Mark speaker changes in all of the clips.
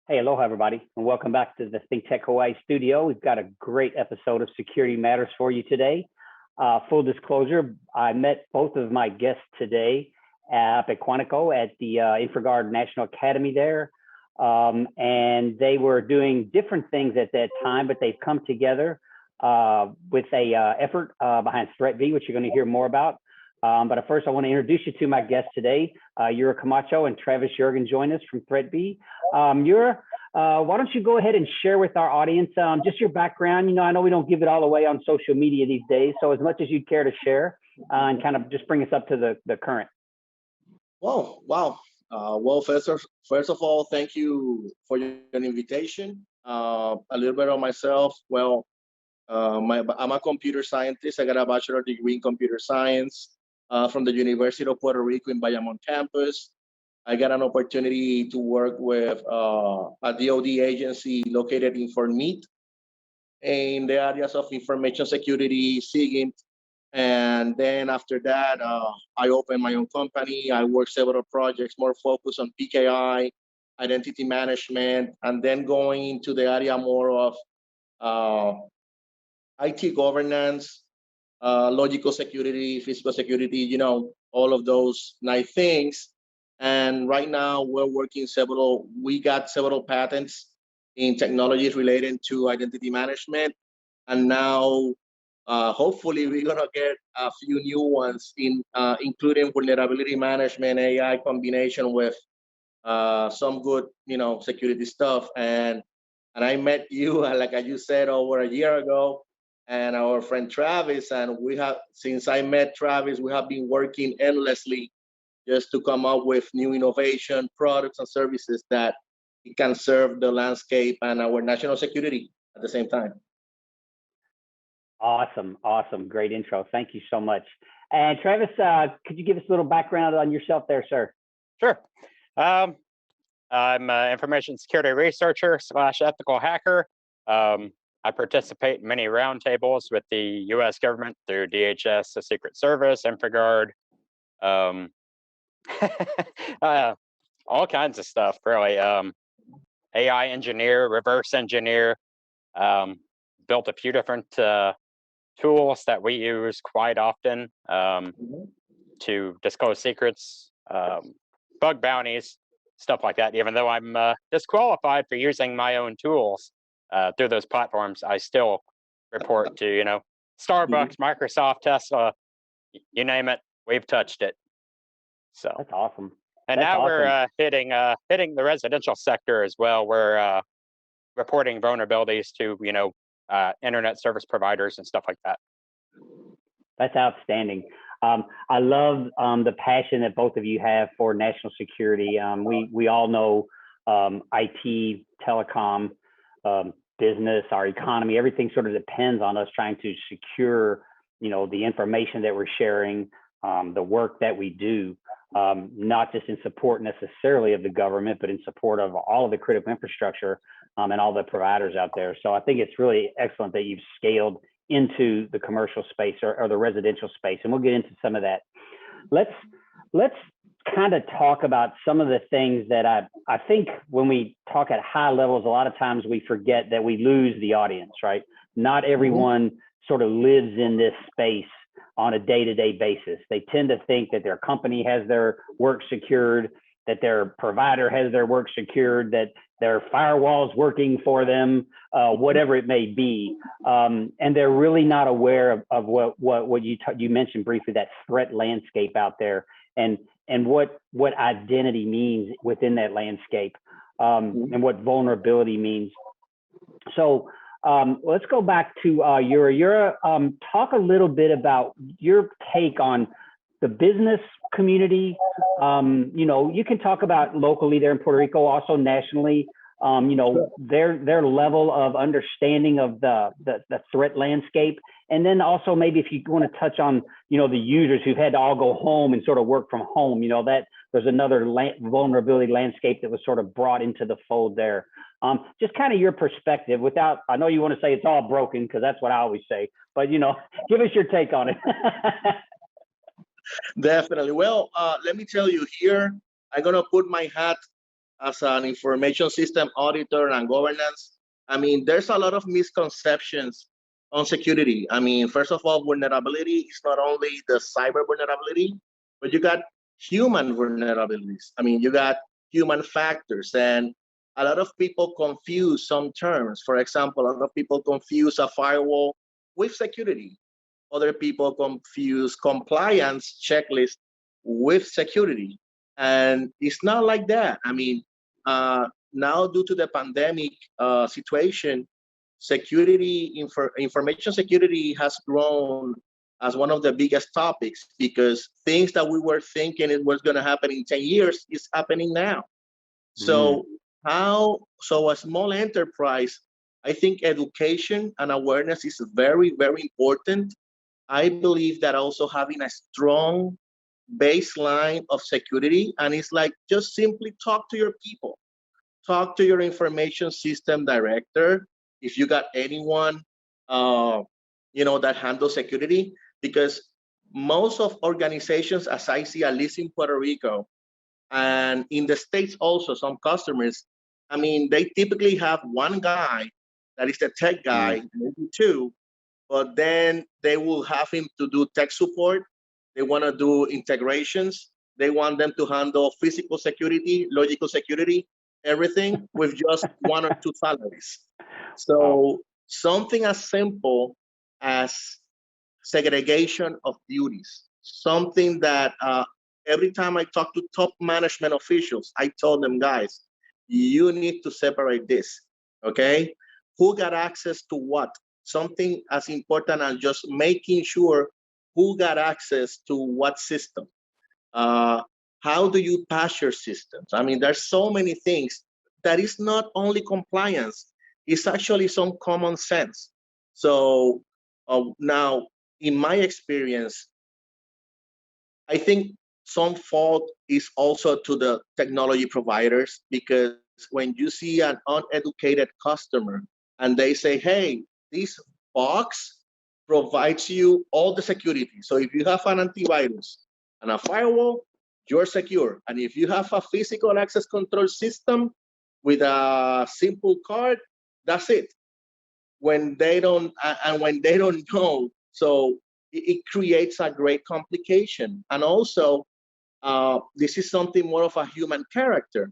Speaker 1: Hey, aloha, everybody, and welcome back to the ThinkTech Hawaii studio. We've got a great episode of Security Matters for you today. Full disclosure, I met both of my guests today up at Quantico at the InfraGard National Academy there, and they were doing different things at that time, but they've come together with a effort behind ThreatV, which you're going to hear more about. But first, I want to introduce you to my guests today. Urayoan Camacho and Travis Yeargan join us from ThreatV. Ura, why don't you go ahead and share with our audience just your background? You know, I know we don't give it all away on social media these days, so as much as you'd care to share and kind of just bring us up to the current.
Speaker 2: Whoa, wow. Well, first of all, thank you for your invitation. A little bit of myself. Well, I'm a computer scientist. I got a bachelor's degree in computer science from the University of Puerto Rico in Bayamon campus. I got an opportunity to work with a DoD agency located in Fort Meade in the areas of information security, SIGINT. And then after that, I opened my own company. I worked several projects more focused on PKI, identity management, and then going into the area more of IT governance, logical security, physical security, you know, all of those nice things. And right now we got several patents in technologies related to identity management. And now, hopefully we're gonna get a few new ones including vulnerability management, AI combination with some good, security stuff. And I met you, like you said, over a year ago, and our friend Travis, and since I met Travis, we have been working endlessly just to come up with new innovation, products and services that can serve the landscape and our national security at the same time.
Speaker 1: Awesome. Great intro. Thank you so much. And Travis, could you give us a little background on yourself there, sir?
Speaker 3: Sure. I'm an information security researcher / ethical hacker. I participate in many roundtables with the U.S. government through DHS, the Secret Service, InfraGard, all kinds of stuff, really. AI engineer, reverse engineer, built a few different tools that we use quite often to disclose secrets, bug bounties, stuff like that. Even though I'm disqualified for using my own tools through those platforms, I still report to, Starbucks, Microsoft, Tesla, you name it, we've touched it. So
Speaker 1: that's awesome.
Speaker 3: And now we're hitting the residential sector as well. We're reporting vulnerabilities to, internet service providers and stuff like that.
Speaker 1: That's outstanding. I love the passion that both of you have for national security. We all know IT, telecom, business, our economy, everything sort of depends on us trying to secure, the information that we're sharing, the work that we do, not just in support necessarily of the government, but in support of all of the critical infrastructure and all the providers out there. So I think it's really excellent that you've scaled into the commercial space or the residential space, and we'll get into some of that. Let's kind of talk about some of the things that I think when we talk at high levels, a lot of times we forget that we lose the audience, right? Not everyone sort of lives in this space on a day-to-day basis. They tend to think that their company has their work secured, that their provider has their work secured, that their firewall's working for them, whatever it may be. And they're really not aware of what you mentioned briefly, that threat landscape out there, and what identity means within that landscape, and what vulnerability means. So let's go back to Ura. Talk a little bit about your take on the business community. You can talk about locally there in Puerto Rico, also nationally. Their level of understanding of the threat landscape, and then also maybe if you want to touch on the users who've had to all go home and sort of work from home. That there's another vulnerability landscape that was sort of brought into the fold there. Just kind of your perspective. Without, I know you want to say it's all broken because that's what I always say, but give us your take on it.
Speaker 2: Definitely. Well, let me tell you here, I'm gonna put my hat as an information system auditor and governance, I mean, there's a lot of misconceptions on security. I mean, first of all, vulnerability is not only the cyber vulnerability, but you got human vulnerabilities. I mean, you got human factors, and a lot of people confuse some terms. For example, a lot of people confuse a firewall with security. Other people confuse compliance checklist with security. And it's not like that. I mean, now due to the pandemic situation, information security has grown as one of the biggest topics, because things that we were thinking it was going to happen in 10 years is happening now. So so a small enterprise, I think education and awareness is very, very important. I believe that also having a strong baseline of security, and it's like just simply talk to your people, talk to your information system director if you got anyone that handles security, because most of organizations, as I see, at least in Puerto Rico and in the States also, some customers, I mean, they typically have one guy that is the tech guy, maybe two, but then they will have him to do tech support. They want to do integrations. They want them to handle physical security, logical security, everything with just one or two salaries. So something as simple as segregation of duties, something that every time I talk to top management officials, I tell them, guys, you need to separate this, okay? Who got access to what? Something as important as just making sure who got access to what system. How do you patch your systems? I mean, there's so many things that is not only compliance, it's actually some common sense. So now, in my experience, I think some fault is also to the technology providers, because when you see an uneducated customer and they say, hey, this box provides you all the security. So if you have an antivirus and a firewall, you're secure. And if you have a physical access control system with a simple card, that's it. When they don't, and when they don't know, so it creates a great complication. And also, this is something more of a human character.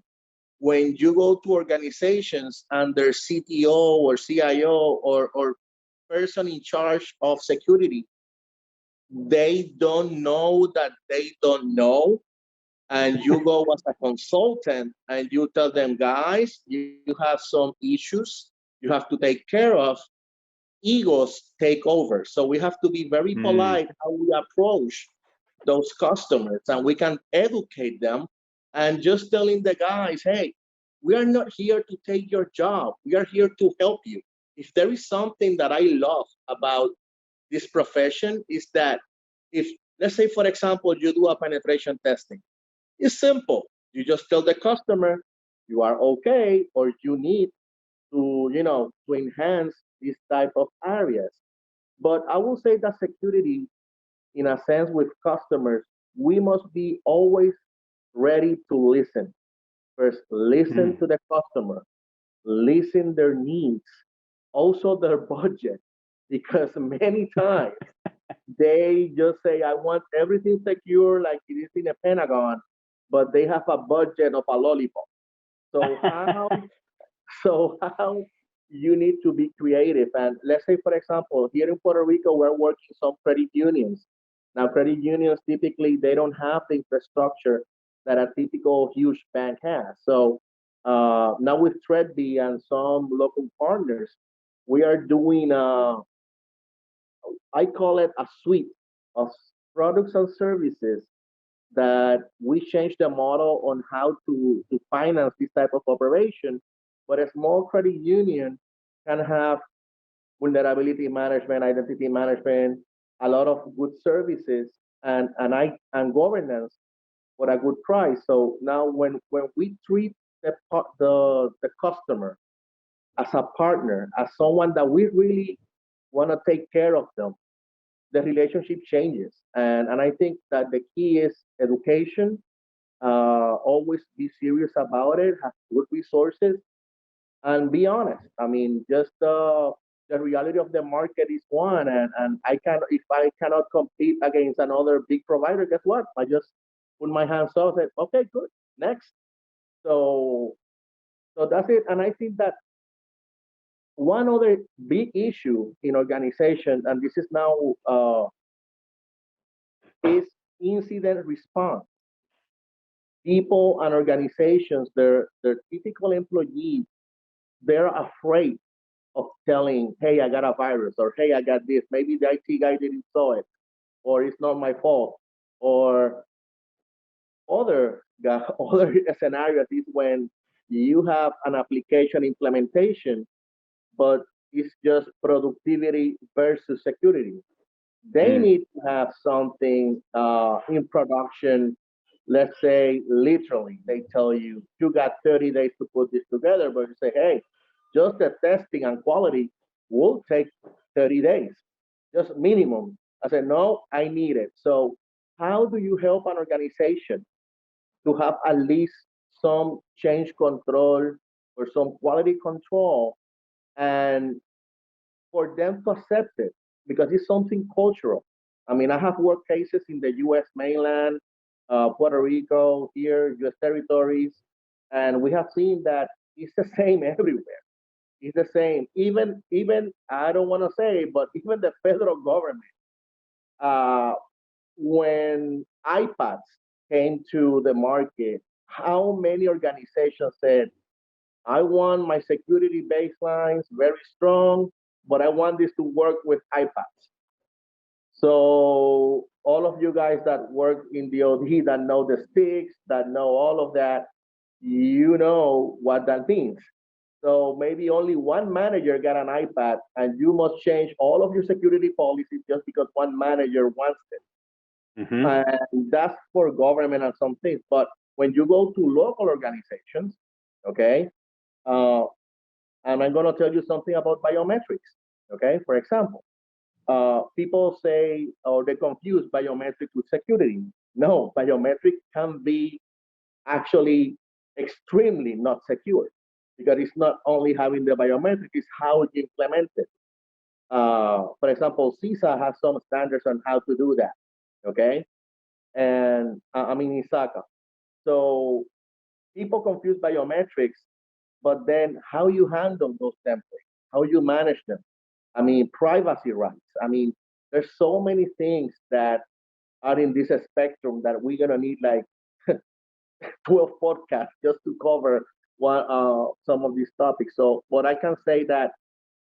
Speaker 2: When you go to organizations and their CTO or CIO or person in charge of security, they don't know that they don't know. And you go as a consultant and you tell them, guys, you have some issues you have to take care of. Egos take over. So we have to be very polite how we approach those customers, and we can educate them and just telling the guys, hey, we are not here to take your job. We are here to help you. If there is something that I love about this profession is that if, let's say, for example, you do a penetration testing, it's simple. You just tell the customer you are okay or you need to enhance these type of areas. But I will say that security, in a sense, with customers, we must be always ready to listen. First, listen to the customer, listen their needs, also their budget, because many times they just say, I want everything secure like it is in a Pentagon, but they have a budget of a lollipop. So how you need to be creative. And let's say, for example, here in Puerto Rico, we're working some credit unions. Now, credit unions, typically, they don't have the infrastructure that a typical huge bank has. So now with Threadby and some local partners, we are doing, I call it a suite of products and services that we change the model on how to finance this type of operation. But a small credit union can have vulnerability management, identity management, a lot of good services and governance for a good price. So now when we treat the customer as a partner, as someone that we really want to take care of them, the relationship changes. And I think that the key is education, always be serious about it, have good resources, and be honest. I mean, just the reality of the market is one, and I can if I cannot compete against another big provider, guess what? I just put my hands up and okay, good, next. So that's it. And I think that one other big issue in organizations, and this is now is incident response. People and organizations, their typical employees, they're afraid of telling, hey, I got a virus, or hey, I got this. Maybe the IT guy didn't saw it, or it's not my fault, or other other scenarios is when you have an application implementation, but it's just productivity versus security. They need to have something in production. Let's say literally, they tell you you got 30 days to put this together, but you say, hey, just the testing and quality will take 30 days, just minimum. I said, no, I need it. So how do you help an organization to have at least some change control or some quality control, and for them to accept it because it's something cultural. I mean, I have worked cases in the U.S. mainland, Puerto Rico, here, U.S. territories, and we have seen that it's the same everywhere. It's the same. Even I don't want to say, but even the federal government, uh, when iPads came to the market, how many organizations said, I want my security baselines very strong, but I want this to work with iPads. So all of you guys that work in the OD, that know the sticks, that know all of that, you know what that means. So maybe only one manager got an iPad, and you must change all of your security policies just because one manager wants it. And that's for government and some things. But when you go to local organizations, okay, and I'm going to tell you something about biometrics. Okay, for example, people say or they confuse biometrics with security. No, biometrics can be actually extremely not secure because it's not only having the biometric, it's how it's implemented. For example, CISA has some standards on how to do that. Okay, and I mean ISACA. So people confuse biometrics, but then how you handle those templates, how you manage them. I mean, privacy rights. I mean, there's so many things that are in this spectrum that we're gonna need like 12 podcasts just to cover one some of these topics. So, but I can say that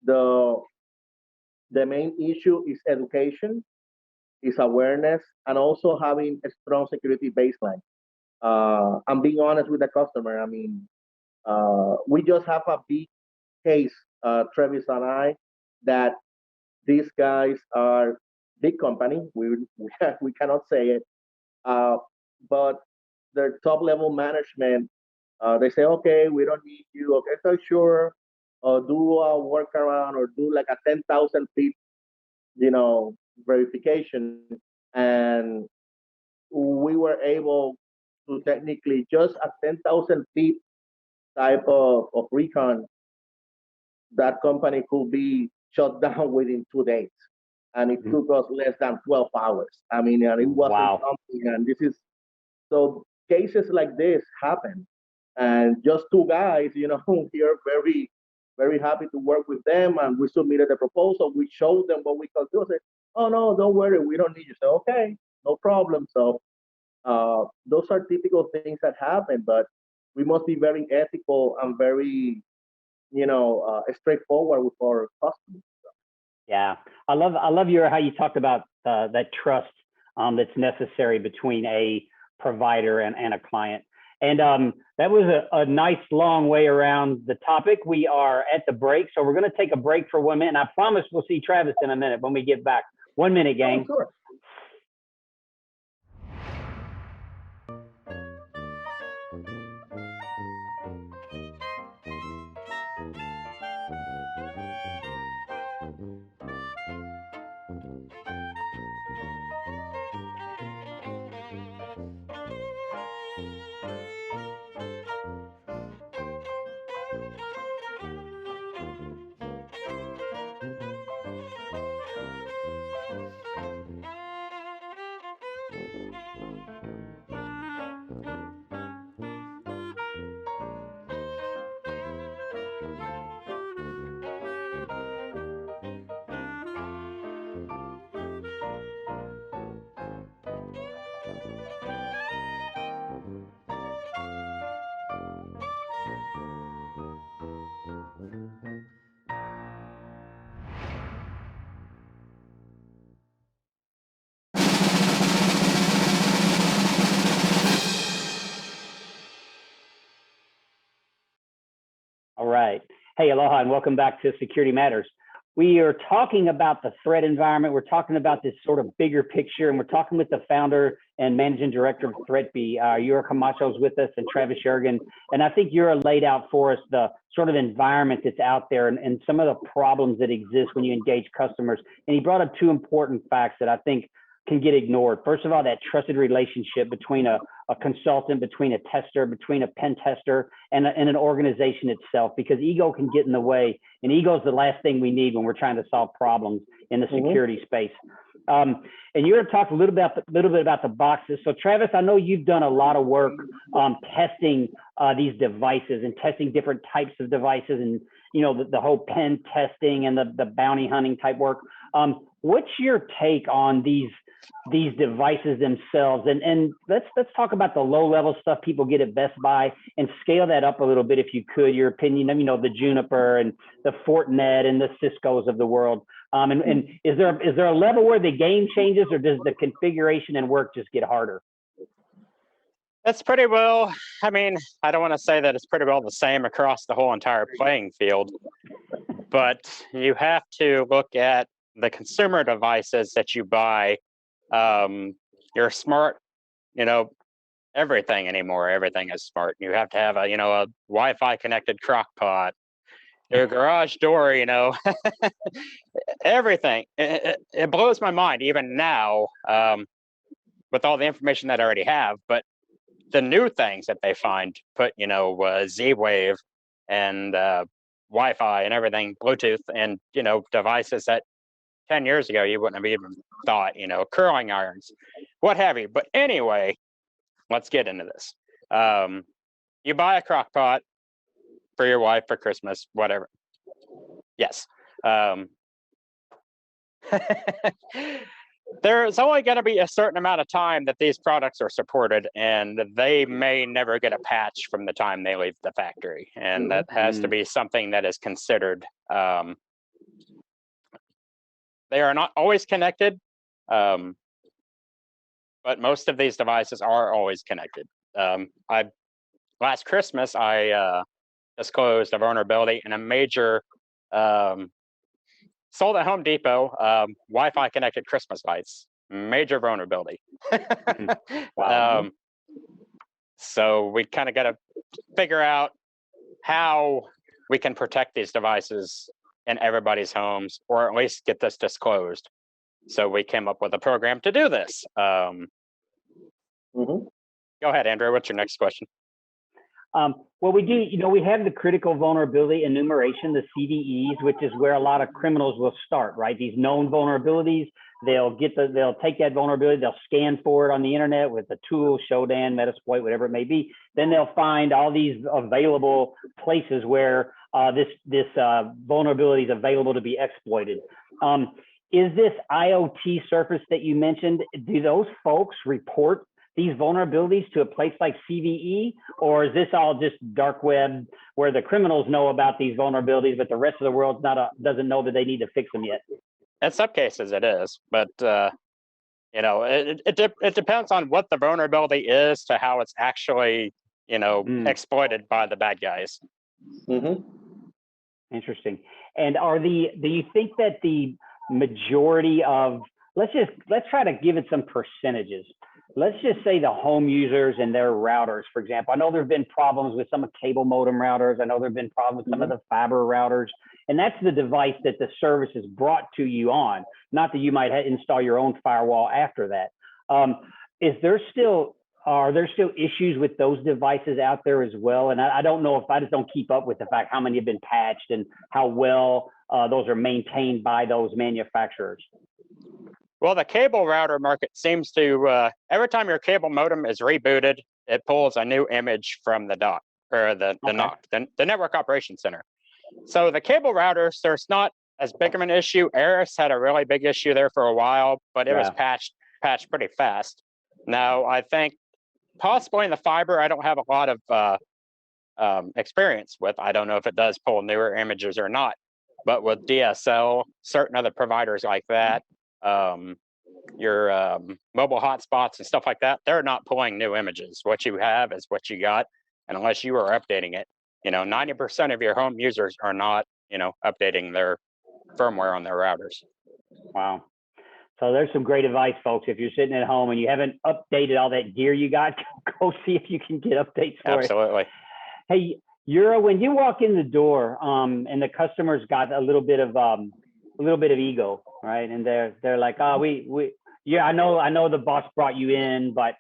Speaker 2: the the main issue is education, is awareness, and also having a strong security baseline. I'm being honest with the customer. I mean, we just have a big case, Travis and I, that these guys are big company. We cannot say it, uh, but their top level management, they say, okay, we don't need you. Okay, so sure, do a workaround or do like a 10,000 feet, verification, and we were able to technically just at 10,000 feet type of recon, that company could be shut down within 2 days. And it took us less than 12 hours. I mean, and it wasn't something, and this is, so cases like this happen. And just two guys, we are very, very happy to work with them. And we submitted the proposal. We showed them what we could do. Say, oh, no, don't worry. We don't need you. So, okay, no problem. So those are typical things that happen, but we must be very ethical and very, straightforward with our customers.
Speaker 1: Yeah, I love how you talked about that trust that's necessary between a provider and a client. And that was a nice long way around the topic. We are at the break, so we're going to take a break for 1 minute. And I promise we'll see Travis in a minute when we get back. 1 minute, gang.
Speaker 2: Oh, sure.
Speaker 1: Hey, aloha, and welcome back to Security Matters. We are talking about the threat environment. We're talking about this sort of bigger picture, and we're talking with the founder and managing director of ThreatBee. Yura Camacho is with us, and Travis Yeargan. And I think Yura laid out for us the sort of environment that's out there and some of the problems that exist when you engage customers. And he brought up two important facts that I think can get ignored. First of all, that trusted relationship between a consultant, between a tester, between a pen tester, and an organization itself, because ego can get in the way, and ego is the last thing we need when we're trying to solve problems in the security space. And you're going to talk a little bit about the boxes. So Travis, I know you've done a lot of work testing these devices and testing different types of devices, and the whole pen testing and the bounty hunting type work. What's your take on these devices themselves? And let's talk about the low level stuff people get at Best Buy and scale that up a little bit, if you could, your opinion, the Juniper and the Fortinet and the Cisco's of the world. And is there a level where the game changes, or does the configuration and work just get harder?
Speaker 3: That's pretty well, I mean, I don't want to say that it's pretty well the same across the whole entire playing field, but you have to look at the consumer devices that you buy. Your smart, everything anymore, everything is smart. You have to have a Wi-Fi connected crock pot, your garage door, everything. It blows my mind even now, with all the information that I already have, but the new things that they find, put, Z-Wave and Wi-Fi and everything, Bluetooth, and, devices that 10 years ago you wouldn't have even thought, curling irons, what have you. But anyway, let's get into this. You buy a crock pot for your wife for Christmas, whatever. Yes. There's only going to be a certain amount of time that these products are supported, and they may never get a patch from the time they leave the factory. And that has to be something that is considered. They are not always connected, but most of these devices are always connected. Last Christmas, I disclosed a vulnerability in a major sold at Home Depot Wi-Fi connected Christmas lights. Major vulnerability.
Speaker 1: Wow.
Speaker 3: So we kind of got to figure out how we can protect these devices in everybody's homes, or at least get this disclosed. So we came up with a program to do this. Go ahead, Andrew. What's your next question?
Speaker 1: Well, we do, we have the critical vulnerability enumeration, the CVEs, which is where a lot of criminals will start, right? These known vulnerabilities, they'll take that vulnerability, they'll scan for it on the internet with a tool, Shodan, Metasploit, whatever it may be. Then they'll find all these available places where this vulnerability is available to be exploited. Is this IoT surface that you mentioned, do those folks report these vulnerabilities to a place like CVE, or is this all just dark web where the criminals know about these vulnerabilities, but the rest of the world doesn't know that they need to fix them yet?
Speaker 3: In some cases it is, but it depends on what the vulnerability is to how it's actually, exploited by the bad guys.
Speaker 1: Interesting. And do you think that the majority of, let's try to give it some percentages. Let's just say the home users and their routers, for example. I know there've been problems with some of cable modem routers. I know there've been problems with some of the fiber routers, and that's the device that the service is brought to you on, not that you might install your own firewall after that. Are there still issues with those devices out there as well? And I don't know, if I just don't keep up with the fact how many have been patched and how well those are maintained by those manufacturers.
Speaker 3: Well, the cable router market seems to, every time your cable modem is rebooted, it pulls a new image from the dock, or the NOC, the Network Operations Center. So the cable routers, there's not as big of an issue. Eris had a really big issue there for a while, but it was patched pretty fast. Now, I think possibly in the fiber, I don't have a lot of experience with. I don't know if it does pull newer images or not, but with DSL, certain other providers like that, your mobile hotspots and stuff like that, they're not pulling new images. What you have is what you got, and unless you are updating it, 90% of your home users are not, updating their firmware on their routers.
Speaker 1: Wow. So there's some great advice, folks. If you're sitting at home and you haven't updated all that gear you got, go see if you can get updates for it.
Speaker 3: Absolutely.
Speaker 1: Hey, when you walk in the door, and the customer's got a little bit of ego, right? And they're like, oh, I know the boss brought you in, but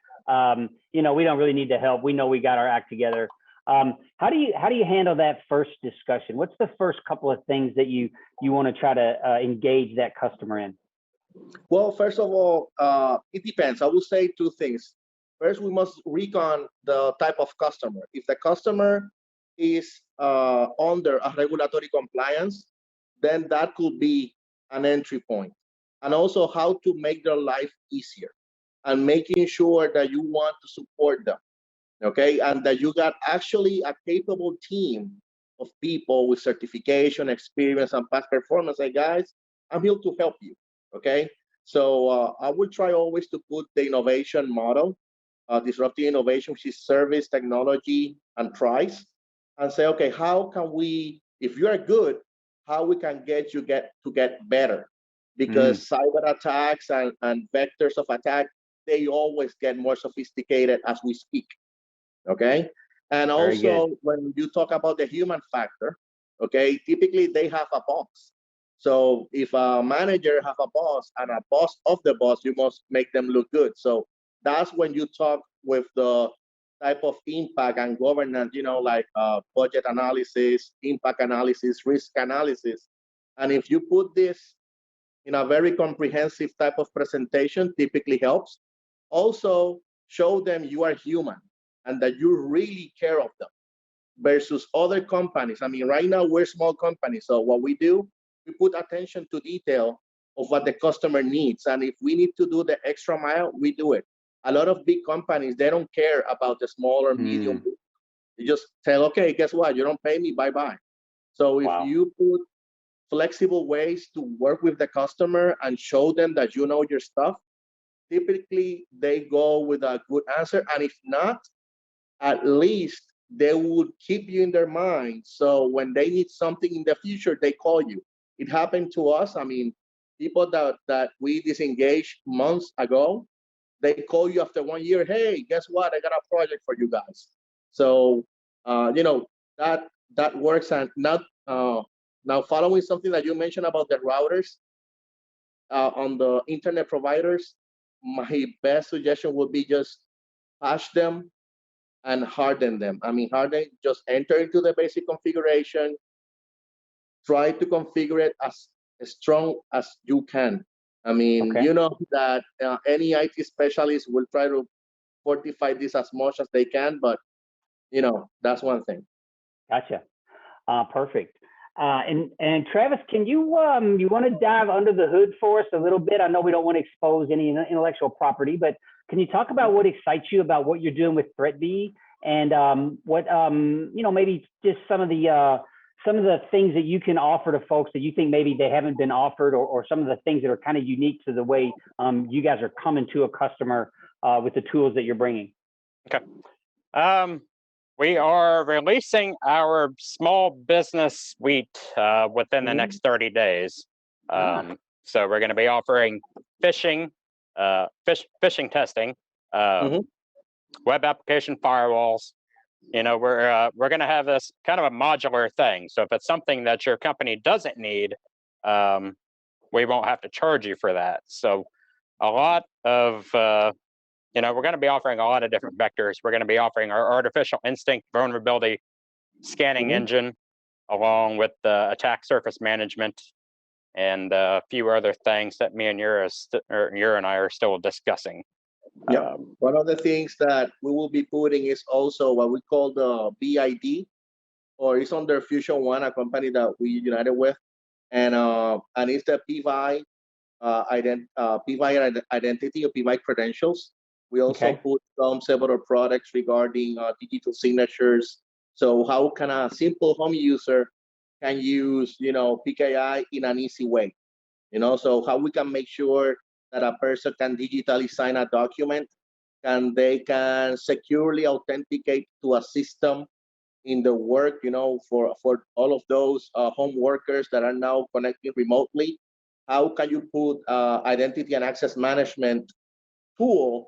Speaker 1: we don't really need the help. We know we got our act together. How do you handle that first discussion? What's the first couple of things that you want to try to engage that customer in?
Speaker 2: Well, first of all, it depends. I will say two things. First, we must recon the type of customer. If the customer is under a regulatory compliance, then that could be an entry point. And also how to make their life easier and making sure that you want to support them, okay? And that you got actually a capable team of people with certification, experience, and past performance. Hey, guys, I'm here to help you, okay? So I will try always to put the innovation model, disruptive innovation, which is service, technology, and price, and say, okay, how can we, if you are good, how we can get better? Because cyber attacks and vectors of attack, they always get more sophisticated as we speak, okay? And also, when you talk about the human factor, okay, typically they have a boss. So if a manager have a boss and a boss of the boss, you must make them look good. So that's when you talk with the type of impact and governance, like budget analysis, impact analysis, risk analysis. And if you put this in a very comprehensive type of presentation, typically helps. Also, show them you are human and that you really care of them versus other companies. I mean, right now we're small companies. So what we do, we put attention to detail of what the customer needs. And if we need to do the extra mile, we do it. A lot of big companies, they don't care about the small or medium. They just tell, okay, guess what? You don't pay me, bye-bye. So if you put flexible ways to work with the customer and show them that you know your stuff, typically they go with a good answer. And if not, at least they would keep you in their mind. So when they need something in the future, they call you. It happened to us. I mean, people that we disengaged months ago, they call you after 1 year. Hey, guess what? I got a project for you guys. So, that works. And not now following something that you mentioned about the routers on the internet providers, my best suggestion would be just patch them and harden them. I mean, just enter into the basic configuration, try to configure it as strong as you can. I mean, you know that any IT specialist will try to fortify this as much as they can, but that's one thing.
Speaker 1: Gotcha. Perfect. And Travis, can you want to dive under the hood for us a little bit? I know we don't want to expose any intellectual property, but can you talk about what excites you about what you're doing with ThreatB and what maybe just some of the things that you can offer to folks that you think maybe they haven't been offered, or some of the things that are kind of unique to the way you guys are coming to a customer with the tools that you're bringing?
Speaker 3: Okay. We are releasing our small business suite within the next 30 days. So we're going to be offering phishing testing, web application firewalls. We're going to have this kind of a modular thing. So if it's something that your company doesn't need, we won't have to charge you for that. So a lot of we're going to be offering a lot of different vectors. We're going to be offering our artificial instinct vulnerability scanning engine, along with the attack surface management, and a few other things that me and Yura and I are still discussing.
Speaker 2: Yeah. One of the things that we will be putting is also what we call the BID, or it's under Fusion One, a company that we united with, and it's the PVI identity or PVI credentials. We also put several products regarding digital signatures. So how can a simple home user can use, PKI in an easy way? So how we can make sure that a person can digitally sign a document and they can securely authenticate to a system in the work, you know, for all of those home workers that are now connecting remotely? How can you put identity and access management tool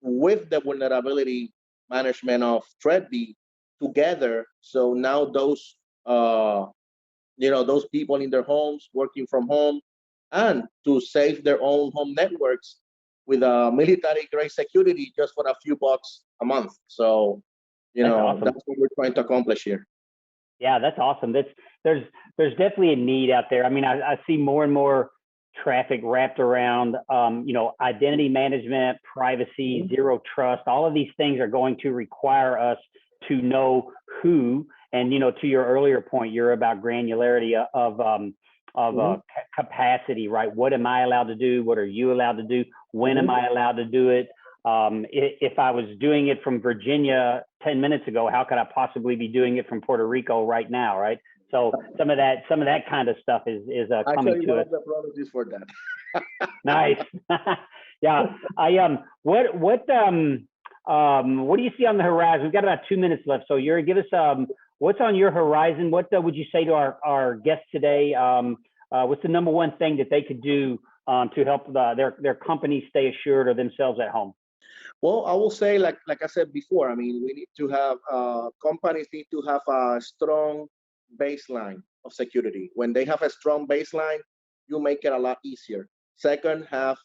Speaker 2: with the vulnerability management of ThreatB together? So now those you know, those people in their homes working from home, and to save their own home networks with a military grade security just for a few bucks a month. So, you
Speaker 1: That's
Speaker 2: know,
Speaker 1: awesome.
Speaker 2: that's what we're trying to accomplish here.
Speaker 1: Yeah, that's awesome. There's definitely a need out there. I mean, I see more and more traffic wrapped around, you know, identity management, privacy, zero trust. All of these things are going to require us to know who. And, you know, to your earlier point, you're about granularity of capacity, right? What am I allowed to do? What are you allowed to do? When am I allowed to do it? If I was doing it from Virginia 10 minutes ago, how could I possibly be doing it from Puerto Rico right now, right? So some of that kind of stuff is coming to us.
Speaker 2: The product is for that.
Speaker 1: Nice. Yeah. What do you see on the horizon? We've got about 2 minutes left. So Yuri, give us what's on your horizon. What would you say to our guests today? What's the number one thing that they could do to help their company stay assured of themselves at home?
Speaker 2: Well, I will say, like I said before, I mean, we need to have companies need to have a strong baseline of security. When they have a strong baseline, you make it a lot easier. Second, have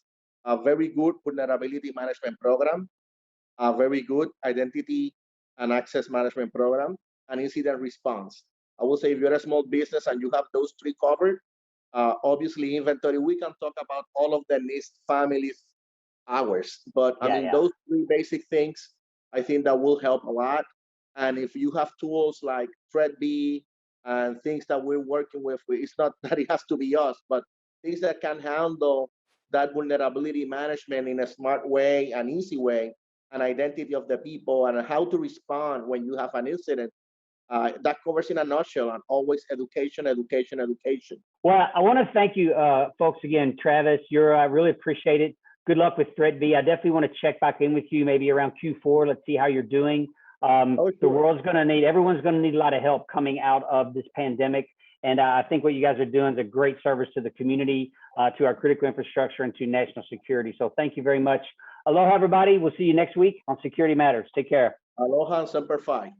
Speaker 2: a very good vulnerability management program, a very good identity and access management program, and incident response. I will say, if you're a small business and you have those three covered, obviously inventory, we can talk about all of the NIST families hours, but I mean, those three basic things, I think that will help a lot. And if you have tools like ThreatB and things that we're working with, it's not that it has to be us, but things that can handle that vulnerability management in a smart way, an easy way, an identity of the people, and how to respond when you have an incident. That covers in a nutshell, and always education, education, education.
Speaker 1: Well, I want to thank you, folks, again. Travis, I really appreciate it. Good luck with ThreatB. I definitely want to check back in with you maybe around Q4. Let's see how you're doing. The world's going to need, everyone's going to need a lot of help coming out of this pandemic. And I think what you guys are doing is a great service to the community, to our critical infrastructure, and to national security. So thank you very much. Aloha, everybody. We'll see you next week on Security Matters. Take care.
Speaker 2: Aloha and Semper Fi.